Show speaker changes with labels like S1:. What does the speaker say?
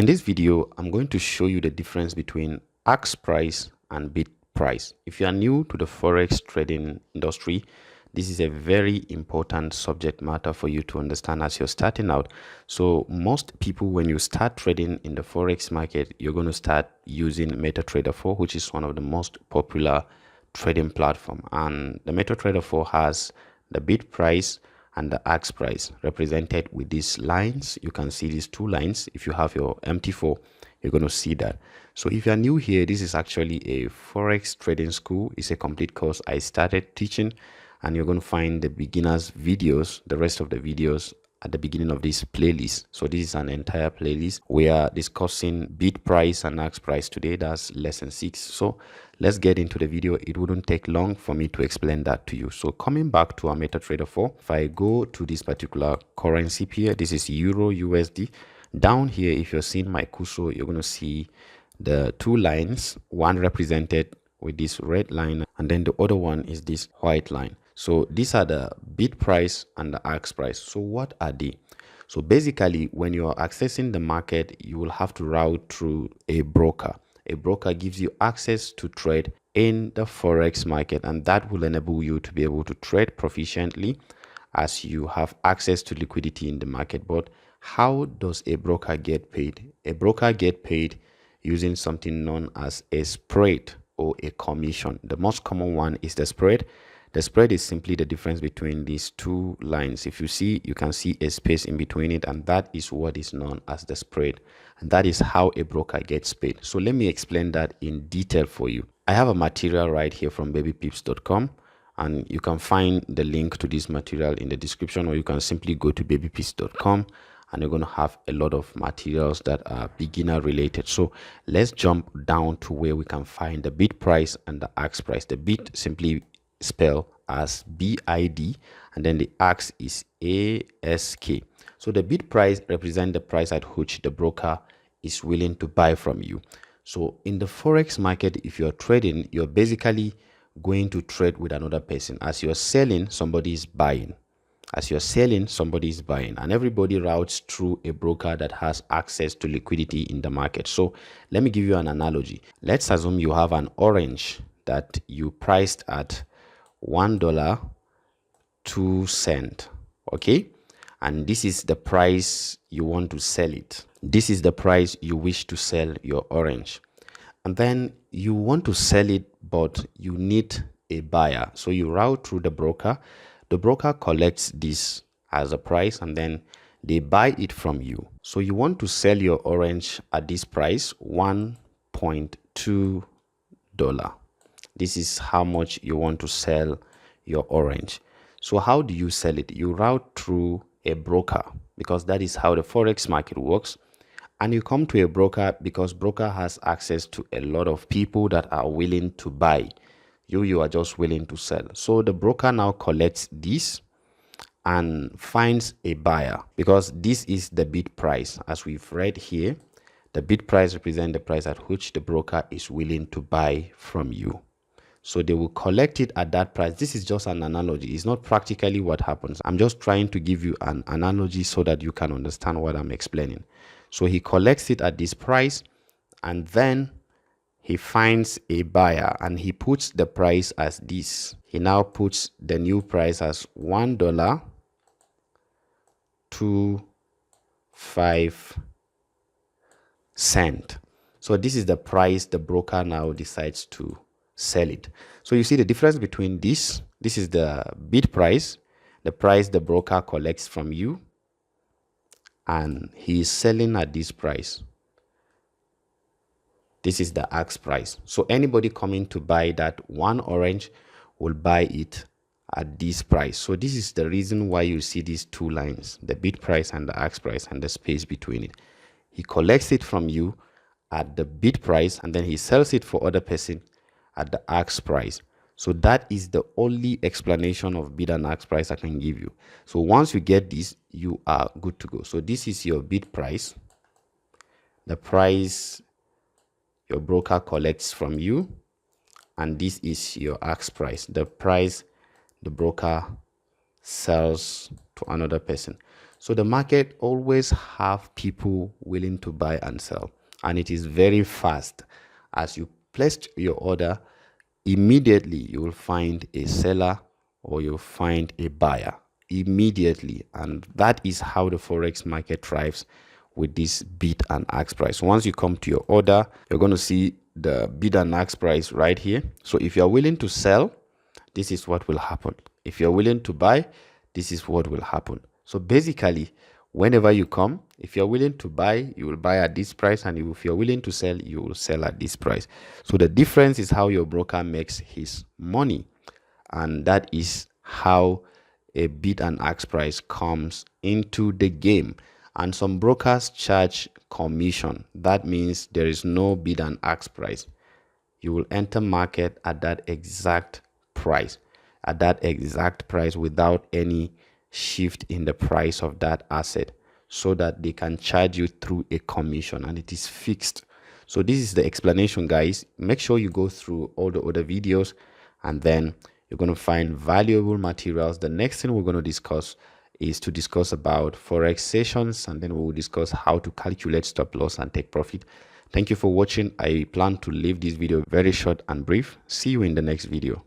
S1: In this video, I'm going to show you the difference between ask price and bid price. If you are new to the Forex trading industry, this is a very important subject matter for you to understand as you're starting out. So most people, when you start trading in the Forex market, you're going to start using MetaTrader 4, which is one of the most popular trading platform. And the MetaTrader 4 has the bid price and the ask price represented with these lines. You can see these two lines. If you have your MT4, you're going to see that. So if you're new here, this is actually a Forex trading school. It's a complete course I started teaching, and you're going to find the beginners videos, the rest of the videos at the beginning of this playlist. So this is an entire playlist. We are discussing bid price and ask price today. That's lesson 6. So let's get into the video. It wouldn't take long for me to explain that to you. So coming back to our MetaTrader 4, if I go to this particular currency here, this is Euro USD. Down here, if you're seeing my cursor, you're going to see the two lines, one represented with this red line, and then the other one is this white line. So these are the bid price and the ask price. So what are they? So basically, when you are accessing the market, you will have to route through a broker. A broker gives you access to trade in the Forex market, and that will enable you to be able to trade proficiently as you have access to liquidity in the market. But how does a broker get paid? A broker get paid using something known as a spread or a commission. The most common one is the spread. The spread is simply the difference between these two lines. If you see, you can see a space in between it, and that is what is known as the spread. And that is how a broker gets paid. So let me explain that in detail for you. I have a material right here from babypips.com, and you can find the link to this material in the description, or you can simply go to babypips.com, and you're going to have a lot of materials that are beginner related. So let's jump down to where we can find the bid price and the ask price. The bid simply spell as BID, and then the ask is ASK. So the bid price represents the price at which the broker is willing to buy from you. So in the Forex market, if you're trading, you're basically going to trade with another person. As you're selling, somebody is buying. As you're selling, somebody is buying, and everybody routes through a broker that has access to liquidity in the market. So let me give you an analogy. Let's assume you have an orange that you priced at $1.02, okay, and this is the price you want to sell it. This is the price you wish to sell your orange, and then you want to sell it, but you need a buyer. So you route through the broker. The broker collects this as a price, and then they buy it from you. So you want to sell your orange at this price, $1.2. This is how much you want to sell your orange. So how do you sell it? You route through a broker, because that is how the Forex market works. And you come to a broker because broker has access to a lot of people that are willing to buy. You are just willing to sell. So the broker now collects this and finds a buyer, because this is the bid price. As we've read here, the bid price represents the price at which the broker is willing to buy from you. So they will collect it at that price. This is just an analogy. It's not practically what happens. I'm just trying to give you an analogy so that you can understand what I'm explaining. So he collects it at this price, and then he finds a buyer, and he puts the price as this. He now puts the new price as $1.25. So this is the price the broker now decides to sell it. So you see the difference between this is the bid price, the price the broker collects from you, and he is selling at this price. This is the ask price. So anybody coming to buy that one orange will buy it at this price. So this is the reason why you see these two lines, the bid price and the ask price, and the space between it. He collects it from you at the bid price, and then he sells it for other person at the ask price. So that is the only explanation of bid and ask price I can give you. So once you get this, you are good to go. So this is your bid price, the price your broker collects from you, and this is your ask price, the price the broker sells to another person. So the market always have people willing to buy and sell, and it is very fast. As you placed your order, immediately you will find a seller or you'll find a buyer immediately. And that is how the forex market thrives, with this bid and ask price. Once you come to your order, you're going to see the bid and ask price right here. So if you're willing to sell, this is what will happen. If you're willing to buy, this is what will happen. So basically, whenever you come, if you're willing to buy, you will buy at this price, and if you're willing to sell, you will sell at this price. So the difference is how your broker makes his money, and that is how a bid and ask price comes into the game. And some brokers charge commission. That means there is no bid and ask price. You will enter market at that exact price, without any shift in the price of that asset, so that they can charge you through a commission, and it is fixed. So this is the explanation, guys. Make sure you go through all the other videos, and then you're going to find valuable materials. The next thing we're going to discuss is to discuss about forex sessions, and then we will discuss how to calculate stop loss and take profit. Thank you for watching. I plan to leave this video very short and brief. See you in the next video.